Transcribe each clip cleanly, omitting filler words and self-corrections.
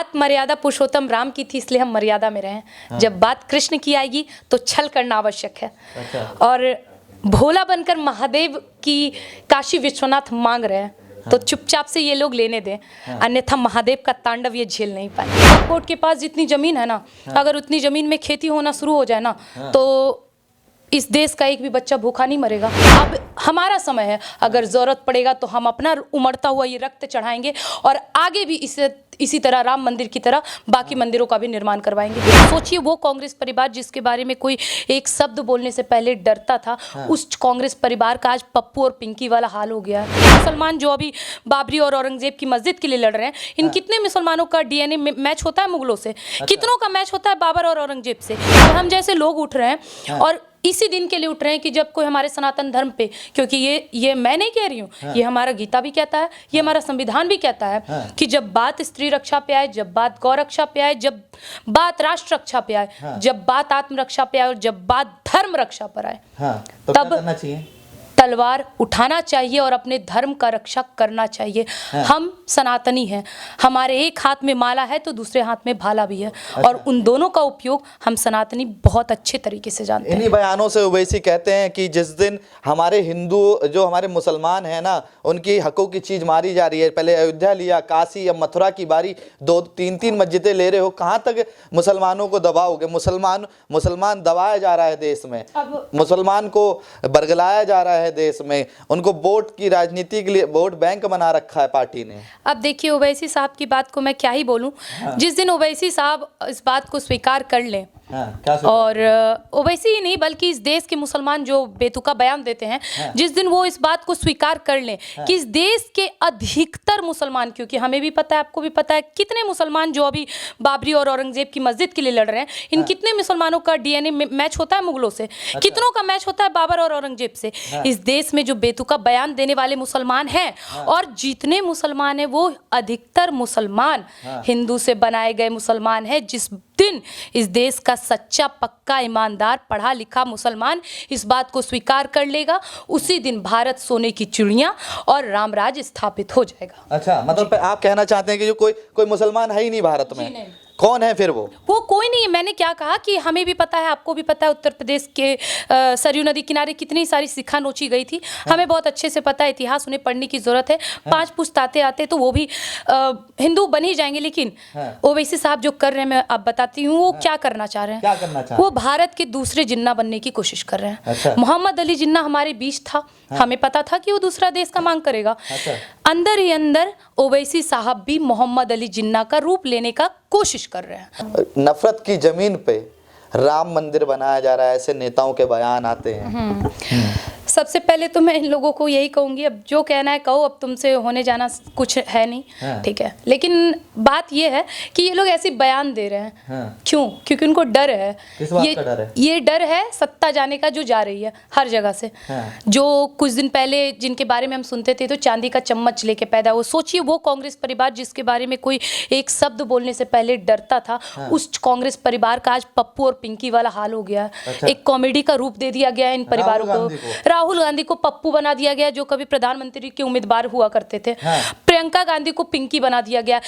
बात मर्यादा पुरुषोत्तम राम की थी, इसलिए हम मर्यादा में रहे। जब बात कृष्ण की आएगी तो छल करना आवश्यक है। और भोला बनकर महादेव की काशी विश्वनाथ मांग रहे हैं तो चुपचाप से ये लोग लेने दें, अन्यथा महादेव का तांडव ये झेल नहीं पाए। कोर्ट के पास जितनी जमीन है ना, अगर उतनी जमीन में खेती होना शुरू हो जाए ना, तो इस देश का एक भी बच्चा भूखा नहीं मरेगा। अब हमारा समय है, अगर जरूरत पड़ेगा तो हम अपना उमड़ता हुआ ये रक्त चढ़ाएंगे और आगे भी इसी तरह राम मंदिर की तरह बाकी मंदिरों का भी निर्माण करवाएंगे। सोचिए, वो कांग्रेस परिवार जिसके बारे में कोई एक शब्द बोलने से पहले डरता था, उस कांग्रेस परिवार का आज पप्पू और पिंकी वाला हाल हो गया है। मुसलमान जो अभी बाबरी और औरंगजेब की मस्जिद के लिए लड़ रहे हैं, इन कितने मुसलमानों का डीएनए मैच होता है मुगलों से? कितनों का मैच होता है बाबर और औरंगजेब से? और हम जैसे लोग उठ रहे हैं और इसी दिन के लिए उठ रहे हैं कि जब कोई हमारे सनातन धर्म पे, क्योंकि ये मैं नहीं कह रही हूँ, ये हमारा गीता भी कहता है, ये हमारा संविधान भी कहता है कि जब बात स्त्री रक्षा पे आए, जब बात गौ रक्षा पे आए, जब बात राष्ट्र रक्षा पे आए, जब बात आत्म रक्षा पे आए और जब बात धर्म रक्षा पर आए, तो तब क्या करना चाहिए? तलवार उठाना चाहिए और अपने धर्म का रक्षा करना चाहिए। हम सनातनी हैं, हमारे एक हाथ में माला है तो दूसरे हाथ में भाला भी है, और उन दोनों का उपयोग हम सनातनी बहुत अच्छे तरीके से जानते हैं। इन्हीं बयानों से ओवैसी कहते हैं कि जिस दिन हमारे हिंदू जो हमारे मुसलमान हैं ना, उनकी हकों की चीज मारी जा रही है, पहले अयोध्या लिया, काशी, अब मथुरा की बारी, 2-3 मस्जिदें ले रहे हो, कहाँ तक मुसलमानों को दबाओगे? मुसलमान दबाया जा रहा है देश में, मुसलमान को बरगलाया जा रहा है देश में, उनको वोट की राजनीति के लिए वोट बैंक बना रखा है पार्टी ने। अब देखिए, ओवैसी साहब की बात को मैं क्या ही बोलूं। जिस दिन ओवैसी साहब इस बात को स्वीकार कर लें, और ओवैसी ही नहीं बल्कि इस देश के मुसलमान जो बेतुका बयान देते हैं, जिस दिन वो इस बात को स्वीकार कर लें कि इस देश के अधिकतर मुसलमान, क्योंकि हमें भी पता है, आपको भी पता है, कितने मुसलमान जो अभी बाबरी और औरंगजेब की मस्जिद के लिए लड़ रहे हैं, इन कितने मुसलमानों का डीएनए मैच होता है मुगलों से, कितनों का मैच होता है बाबर और औरंगजेब से। इस देश में जो बेतुका बयान देने वाले मुसलमान हैं, और जितने मुसलमान हैं वो अधिकतर मुसलमान हिंदू से बनाए गए मुसलमान हैं। जिस दिन इस देश का सच्चा पक्का ईमानदार पढ़ा लिखा मुसलमान इस बात को स्वीकार कर लेगा, उसी दिन भारत सोने की चिड़िया और रामराज स्थापित हो जाएगा। अच्छा, मतलब आप कहना चाहते हैं कि जो कोई मुसलमान है ही नहीं भारत में? कौन है फिर वो कोई नहीं है। मैंने क्या कहा कि हमें भी पता है, आपको भी पता है, उत्तर प्रदेश के सरयू नदी किनारे कितनी सारी सिक्खा नोची गई थी। हमें बहुत अच्छे से पता है, इतिहास उन्हें पढ़ने की जरूरत है। 5 पुश्ताते आते तो वो भी हिंदू बन ही जाएंगे। लेकिन ओवैसी साहब जो कर रहे हैं, मैं अब बताती हूँ वो क्या करना चाह रहे हैं। वो भारत के दूसरे जिन्ना बनने की कोशिश कर रहे हैं। मोहम्मद अली जिन्ना हमारे बीच था, हमें पता था कि वो दूसरा देश का मांग करेगा। अंदर ही अंदर ओवैसी साहब भी मोहम्मद अली जिन्ना का रूप लेने का कोशिश कर रहे हैं। नफरत की जमीन पे राम मंदिर बनाया जा रहा है, ऐसे नेताओं के बयान आते हैं। सबसे पहले तो मैं इन लोगों को यही कहूंगी, अब जो कहना है कहो, अब तुमसे होने जाना कुछ है नहीं, ठीक है। लेकिन बात ये है कि ये लोग ऐसे बयान दे रहे हैं, क्यों? क्योंकि उनको डर है। किस बात का डर है? ये डर है सत्ता जाने का, जो जा रही है हर जगह से। जो कुछ दिन पहले जिनके बारे में हम सुनते थे तो चांदी का चम्मच लेके पैदा हुआ, सोचिए वो कांग्रेस परिवार जिसके बारे में कोई एक शब्द बोलने से पहले डरता था, उस कांग्रेस परिवार का आज पप्पू और पिंकी वाला हाल हो गया है। एक कॉमेडी का रूप दे दिया गया है इन परिवारों को। राहुल गांधी को पप्पू बना दिया गया, जो कभी प्रधानमंत्री के उम्मीदवार हुआ करते थे। प्रियंका गांधी को पिंकी बना दिया गया।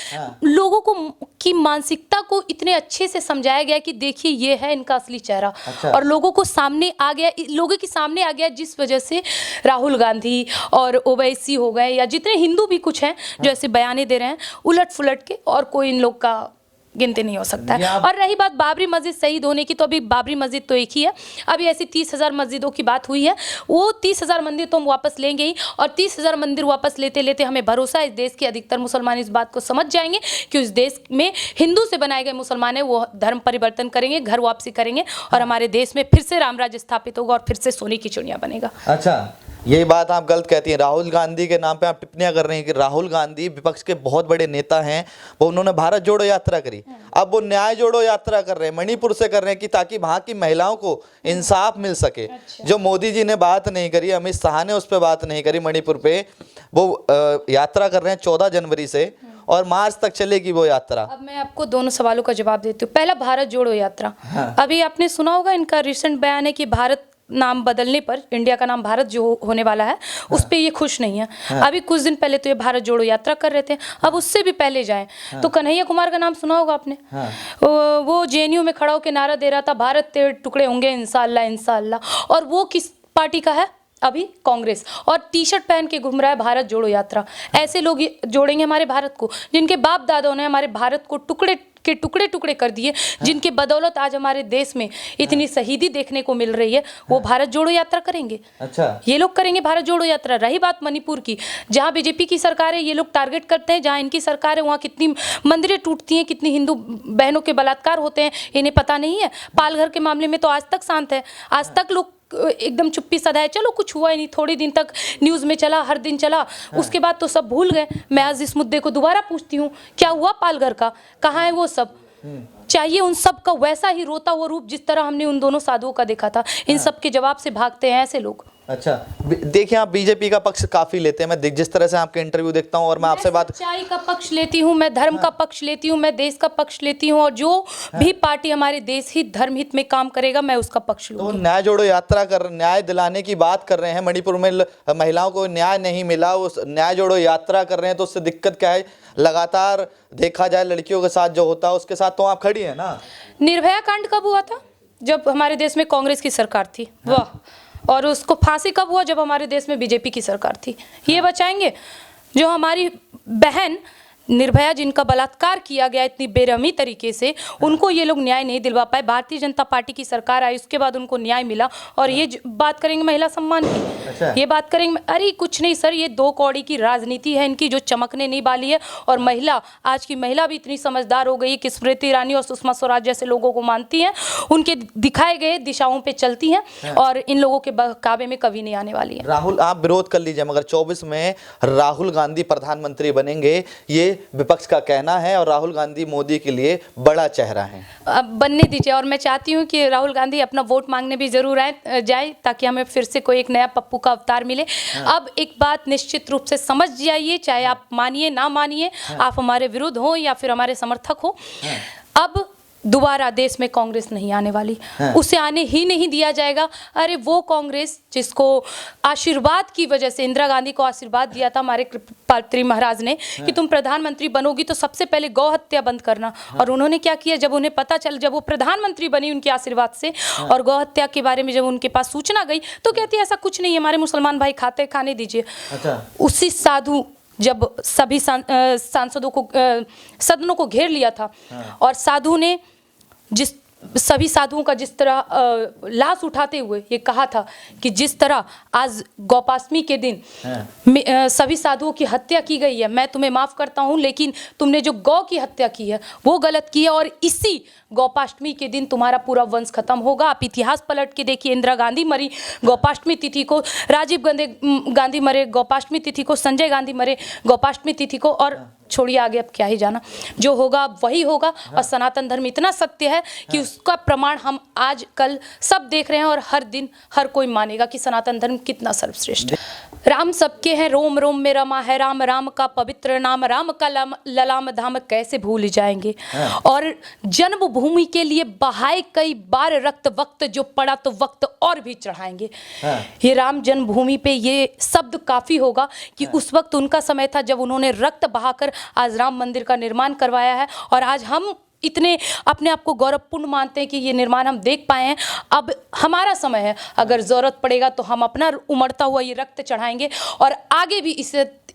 लोगों को की मानसिकता को इतने अच्छे से समझाया गया कि देखिए ये है इनका असली चेहरा। और लोगों को सामने आ गया, लोगों के सामने आ गया, जिस वजह से राहुल गांधी और ओवैसी हो गए या जितने हिंदू भी कुछ हैं जो ऐसे बयाने दे रहे हैं उलट फुलट के, और कोई इन लोग का गिनती नहीं हो सकता है। और रही बात बाबरी मस्जिद शहीद होने की, तो अभी बाबरी मस्जिद तो एक ही है। अभी ऐसी 30,000 मस्जिदों की बात हुई है, वो 30,000 मंदिर तो हम वापस लेंगे ही, और 30,000 मंदिर वापस लेते लेते हमें भरोसा है इस देश के अधिकतर मुसलमान इस बात को समझ जाएंगे कि इस देश में हिंदू से बनाए गए मुसलमान है, वो धर्म परिवर्तन करेंगे, घर वापसी करेंगे, और हमारे देश में फिर से रामराज स्थापित होगा और फिर से सोने की चिड़िया बनेगा। अच्छा, यही बात आप गलत कहती हैं। राहुल गांधी के नाम पे आप टिप्पणियां कर रही हैं कि राहुल गांधी विपक्ष के बहुत बड़े नेता हैं, वो उन्होंने भारत जोड़ो यात्रा करी, अब वो न्याय जोड़ो यात्रा कर रहे हैं, मणिपुर से कर रहे हैं कि ताकि वहाँ की महिलाओं को इंसाफ मिल सके। जो मोदी जी ने बात नहीं करी, अमित शाह ने उस पर बात नहीं करी मणिपुर पे, वो यात्रा कर रहे हैं 14 जनवरी से और मार्च तक चलेगी वो यात्रा। अब मैं आपको दोनों सवालों का जवाब देती हूँ। पहला, भारत जोड़ो यात्रा। अभी आपने सुना होगा इनका रिसेंट बयान है कि भारत नाम बदलने पर, इंडिया का नाम भारत जो होने वाला है, उस पे ये खुश नहीं है। अभी कुछ दिन पहले तो ये भारत जोड़ो यात्रा कर रहे थे, अब उससे भी पहले जाएं तो कन्हैया कुमार का नाम सुना होगा आपने। वो जेएनयू में खड़ा होकर नारा दे रहा था, भारत तेरे टुकड़े होंगे इंशाअल्लाह इंशाअल्लाह। और वो किस पार्टी का है? अभी कांग्रेस। और टी शर्ट पहन के घूम रहा है भारत जोड़ो यात्रा। ऐसे लोग जोड़ेंगे हमारे भारत को, जिनके बाप दादाओं ने हमारे भारत को टुकड़े के टुकड़े टुकड़े कर दिए, जिनके बदौलत आज हमारे देश में इतनी शहीदी देखने को मिल रही है, वो भारत जोड़ो यात्रा करेंगे। अच्छा, ये लोग करेंगे भारत जोड़ो यात्रा। रही बात मणिपुर की, जहाँ बीजेपी की सरकार है, ये लोग टारगेट करते हैं, जहाँ इनकी सरकार है वहाँ कितनी मंदिरें टूटती हैं, कितनी हिंदू बहनों के बलात्कार होते हैं, इन्हें पता नहीं है। पालघर के मामले में तो आज तक शांत है, आज तक लोग एकदम चुप्पी सधाए, चलो कुछ हुआ ही नहीं, थोड़ी दिन तक न्यूज़ में चला, हर दिन चला, उसके बाद तो सब भूल गए। मैं आज इस मुद्दे को दोबारा पूछती हूँ, क्या हुआ पालघर का, कहाँ है वो सब? चाहिए उन सब का वैसा ही रोता हुआ रूप जिस तरह हमने उन दोनों साधुओं का देखा था। इन सब के जवाब से भागते हैं ऐसे लोग। अच्छा, देखिए आप बीजेपी का पक्ष काफी लेते हैं, मैं जिस तरह से आपके इंटरव्यू देखता हूँ और मैं आपसे बात, सच्चाई का पक्ष लेती हूँ, मैं धर्म का पक्ष लेती हूँ, मैं देश का पक्ष लेती हूँ, और जो भी पार्टी हमारे देश हित धर्म हित में काम करेगा मैं उसका पक्ष तो लूंगी। न्याय जोड़ो यात्रा कर, न्याय दिलाने की बात कर रहे हैं, मणिपुर में महिलाओं को न्याय नहीं मिला, उस न्याय जोड़ो यात्रा कर रहे हैं, तो उससे दिक्कत क्या है? लगातार देखा जाए लड़कियों के साथ जो होता है उसके साथ तो आप खड़ी है ना। निर्भया कांड कब हुआ था? जब हमारे देश में कांग्रेस की सरकार थी, वाह। और उसको फांसी कब हुआ? जब हमारे देश में बीजेपी की सरकार थी। ये बचाएंगे जो हमारी बहन निर्भया, जिनका बलात्कार किया गया इतनी बेरहमी तरीके से, उनको ये लोग न्याय नहीं दिलवा पाए। भारतीय जनता पार्टी की सरकार आई, उसके बाद उनको न्याय मिला। और ये बात करेंगे महिला सम्मान की। अच्छा। ये बात करेंगे, अरे कुछ नहीं सर, ये दो कौड़ी की राजनीति है इनकी, जो चमकने नहीं वाली है। और महिला, आज की महिला भी इतनी समझदार हो गई है कि स्मृति ईरानी और सुषमा स्वराज जैसे लोगों को मानती हैं, उनके दिखाए गए दिशाओं पे चलती हैं, और इन लोगों के बहकावे में कभी नहीं आने वाली है। राहुल, आप विरोध कर लीजिए, मगर 24 में राहुल गांधी प्रधानमंत्री बनेंगे, ये विपक्ष का कहना है, और राहुल गांधी मोदी के लिए बड़ा चेहरा है। अब बनने दीजिए, और मैं चाहती हूँ कि राहुल गांधी अपना वोट मांगने भी जरूर जाए, ताकि हमें फिर से कोई एक नया पप्पू का अवतार मिले। अब एक बात निश्चित रूप से समझ जाइए, चाहे आप मानिए ना मानिए, आप हमारे विरुद्ध हो या फिर हमारे समर्थक हो, अब दोबारा देश में कांग्रेस नहीं आने वाली, उसे आने ही नहीं दिया जाएगा। अरे वो कांग्रेस जिसको आशीर्वाद की वजह से, इंदिरा गांधी को आशीर्वाद दिया था हमारे पात्री महाराज ने कि तुम प्रधानमंत्री बनोगी तो सबसे पहले गौ हत्या बंद करना, और उन्होंने क्या किया? जब उन्हें पता चल, जब वो प्रधानमंत्री बनी उनके आशीर्वाद से, और गौ हत्या के बारे में जब उनके पास सूचना गई, तो कहती है ऐसा कुछ नहीं है, हमारे मुसलमान भाई खाते, खाने दीजिए। अच्छा। उसी साधु, जब सभी सांसदों को, सदनों को घेर लिया था, और साधु ने सभी साधुओं का जिस तरह लाश उठाते हुए ये कहा था कि जिस तरह आज गोपाष्टमी के दिन सभी साधुओं की हत्या की गई है, मैं तुम्हें माफ करता हूं, लेकिन तुमने जो गौ की हत्या की है वो गलत की है, और इसी गोपाष्टमी के दिन तुम्हारा पूरा वंश खत्म होगा। आप इतिहास पलट के देखिए, इंदिरा गांधी मरी गोपाष्टमी तिथि को, राजीव गांधी मरे गोपाष्टमी तिथि को, संजय गांधी मरे गोपाष्टमी तिथि को, और छोड़िए आगे अब क्या ही जाना, जो होगा वही होगा। और सनातन धर्म इतना सत्य है कि उसका प्रमाण हम आज कल सब देख रहे हैं, और हर दिन हर कोई मानेगा कि सनातन धर्म कितना सर्वश्रेष्ठ है। राम सबके हैं, रोम रोम में रमा है राम, राम का पवित्र नाम, राम का ललाम धाम कैसे भूल जाएंगे। और जन्मभूमि के लिए बहाए कई बार रक्त, वक्त जो पड़ा तो वक्त और भी चढ़ाएंगे। ये राम जन्मभूमि पे ये शब्द काफी होगा कि उस वक्त उनका समय था जब उन्होंने रक्त बहाकर आज राम मंदिर का निर्माण करवाया है, और आज हम इतने अपने आप को गौरवपूर्ण मानते हैं कि ये निर्माण हम देख पाए हैं। अब हमारा समय है, अगर ज़रूरत पड़ेगा तो हम अपना उमड़ता हुआ ये रक्त चढ़ाएंगे, और आगे भी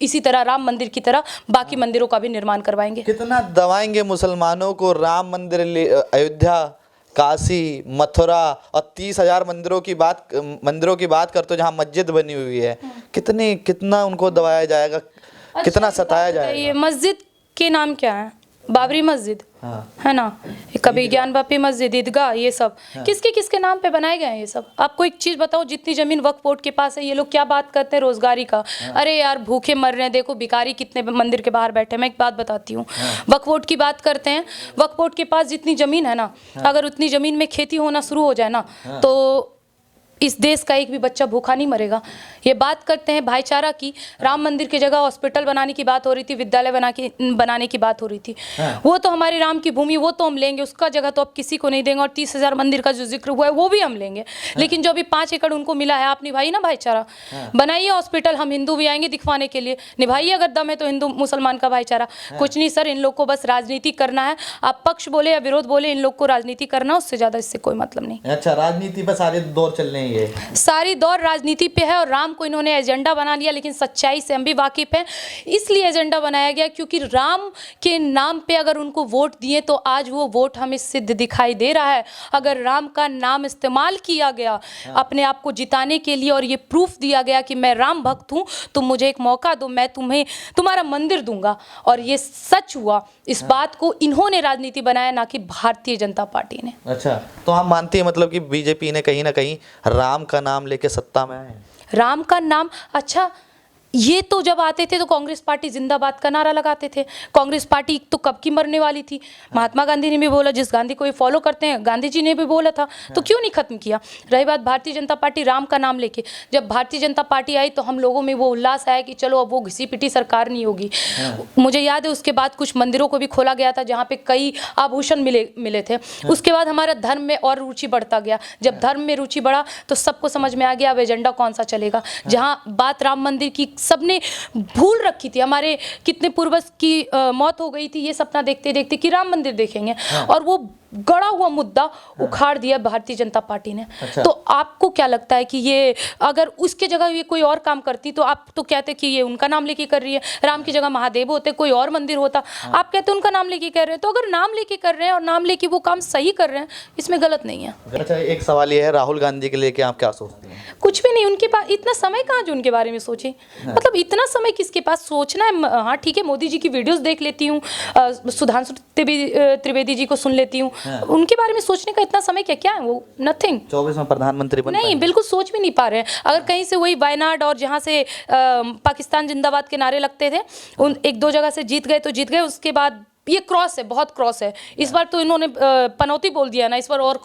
इसी तरह राम मंदिर की तरह बाकी मंदिरों का भी निर्माण करवाएंगे। कितना दबाएंगे मुसलमानों को? राम मंदिर, अयोध्या, काशी, मथुरा, और 30,000 मंदिरों की बात करते हो जहाँ मस्जिद बनी हुई है, कितना उनको दबाया जाएगा, कितना सताया जाएगा? ये मस्जिद के नाम क्या है? बाबरी मस्जिद है ना, कभी ज्ञान वापी मस्जिद, ईदगाह, ये सब किसके नाम पे बनाए गए हैं ये सब? आपको एक चीज बताओ, जितनी जमीन वक्फ बोर्ड के पास है, ये लोग क्या बात करते हैं रोजगारी का। अरे यार भूखे मर रहे हैं, देखो भिखारी कितने मंदिर के बाहर बैठे हैं। मैं एक बात बताती हूँ, वक्फ बोर्ड की बात करते हैं, वक्फ बोर्ड के पास जितनी जमीन है ना, अगर उतनी जमीन में खेती होना शुरू हो जाए ना, तो इस देश का एक भी बच्चा भूखा नहीं मरेगा। ये बात करते हैं भाईचारा की, राम मंदिर की जगह हॉस्पिटल बनाने की बात हो रही थी, विद्यालय बनाने की बात हो रही थी। वो तो हमारी राम की भूमि, वो तो हम लेंगे, उसका जगह तो अब किसी को नहीं देंगे। और 30,000 मंदिर का जो जिक्र हुआ है वो भी हम लेंगे। लेकिन जो अभी 5 एकड़ उनको मिला है, आप निभाइए ना भाईचारा, बनाइए हॉस्पिटल, हम हिंदू भी आएंगे दिखवाने के लिए, निभाइए अगर दम है तो हिंदू मुसलमान का भाईचारा। कुछ नहीं सर, इन लोग को बस राजनीति करना है। आप पक्ष बोले या विरोध बोले, इन लोग को राजनीति करना, उससे ज्यादा इससे कोई मतलब नहीं। अच्छा, राजनीति पर सारे दौर चल रहे हैं ये, सारी दौर राजनीति पे है और राम को इन्होंने एजेंडा बना लिया। लेकिन सच्चाई से हम भी वाकिफ हैं, इसलिए एजेंडा बनाया गया क्योंकि राम के नाम पे अगर उनको वोट दिए तो आज वो वोट हमें सिद्ध दिखाई दे रहा है। अगर राम का नाम इस्तेमाल किया गया अपने आप को जिताने के लिए और ये प्रूफ दिया गया कि मैं राम भक्त हूँ, तुम मुझे एक मौका दो, मैं तुम्हें तुम्हारा मंदिर दूंगा, और ये सच हुआ। इस बात को इन्होंने राजनीति बनाया, ना कि भारतीय जनता पार्टी ने। अच्छा, तो हम मानते हैं मतलब कि बीजेपी ने कहीं ना कहीं राम का नाम लेके सत्ता में आए। राम का नाम, अच्छा ये तो जब आते थे तो कांग्रेस पार्टी जिंदाबाद का नारा लगाते थे। कांग्रेस पार्टी तो कब की मरने वाली थी। महात्मा गांधी ने भी बोला, जिस गांधी को ये फॉलो करते हैं, गांधी जी ने भी बोला था, तो क्यों नहीं खत्म किया। रही बात भारतीय जनता पार्टी राम का नाम लेके, जब भारतीय जनता पार्टी आई तो हम लोगों में वो उल्लास आया कि चलो अब वो घिसी पिटी सरकार नहीं होगी। मुझे याद है उसके बाद कुछ मंदिरों को भी खोला गया था जहाँ पे कई आभूषण मिले थे। उसके बाद हमारा धर्म में और रुचि बढ़ता गया। जब धर्म में रुचि बढ़ा तो सबको समझ में आ गया अब एजेंडा कौन सा चलेगा। जहाँ बात राम मंदिर की सबने भूल रखी थी, हमारे कितने पूर्वज की मौत हो गई थी ये सपना देखते देखते कि राम मंदिर देखेंगे, और वो गड़ा हुआ मुद्दा उखाड़ दिया भारतीय जनता पार्टी ने। अच्छा। तो आपको क्या लगता है कि ये अगर उसके जगह ये कोई और काम करती तो आप तो कहते कि ये उनका नाम लेके कर रही है। राम की जगह महादेव होते, कोई और मंदिर होता, आप कहते उनका नाम लेके कर रहे हैं। तो अगर नाम लेके कर रहे हैं और नाम लेके वो काम सही कर रहे हैं, इसमें गलत नहीं है। अच्छा, एक सवाल ये है, राहुल गांधी के लेके आप क्या सोचते हैं? कुछ भी नहीं, उनके पास इतना समय कहाँ जो उनके बारे में सोचे। मतलब इतना समय किसके पास सोचना है। हाँ ठीक है, मोदी जी की वीडियोस देख लेती हूँ, सुधांशु त्रिवेदी जी को सुन लेती हूँ, उनके बारे में सोचने का इतना समय क्या है वो नथिंग। 24 में प्रधानमंत्री बन नहीं, बिल्कुल सोच भी नहीं पा रहे हैं। अगर कहीं से वही वायनाड और जहाँ से पाकिस्तान जिंदाबाद के नारे लगते थे, उन 1-2 जगह से जीत गए तो जीत गए। उसके बाद ये क्रॉस है, बहुत क्रॉस है। इस बार तो इन्होंने पनौती बोल दिया ना, इस बार और